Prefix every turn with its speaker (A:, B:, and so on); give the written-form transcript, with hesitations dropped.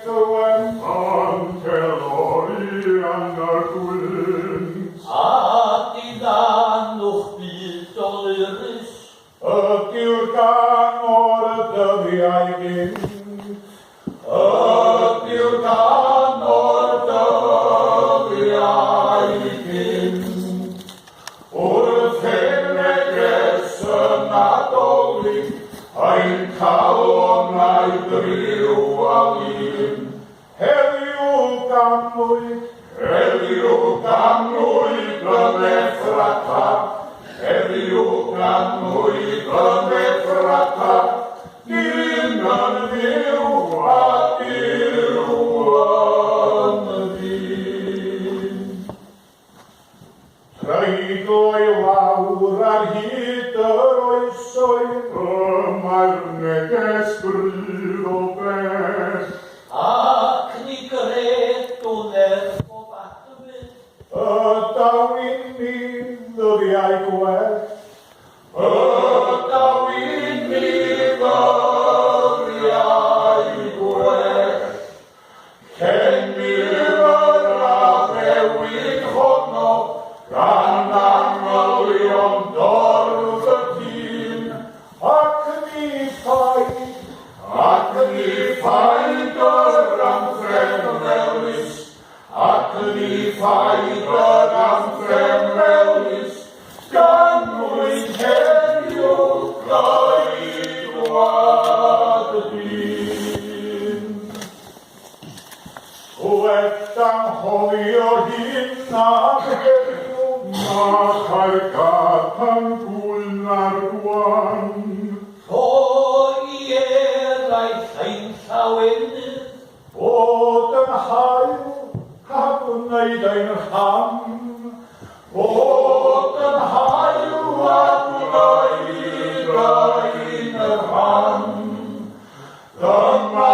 A: en Antelori an der Kulins.
B: Die dan nog bijzonders.
A: Ydyw'r gan o'r dyddiau gyn. Ydyw'r gan o'r dyddiau gyn. Wrth henneges y Nadolig, ein cael o'nau driw a lun. Heddiw ganmwy blyneffrata, heddiw ganmwy blyneffrata, dilyn yn ddiw a diw yn ddyn. Treiglau lawr ar hyd yr oesoedd, mae'r neges bryd o bell.
B: Ac ni gredwner o batwyd.
A: Ydaw'n ni ddyddiau gwell. Ydaw'n ni ddyddiau gwell. Cenir yr addewid honno gan angolion dorf y dyn. Ac ni ffaid yr amdrem melys. Ac ni ffaid yr amdrem melys. Gan mwyn heddiw goedwad y dyn. Weth anghofio hyn a heddiw, na chael yn gwyn ar gwan.
B: O i eraill ein llawenydd.
A: Bod yn hael a gwneud ein rhan. Bod yn hael a gwneud ein rhan. Dyma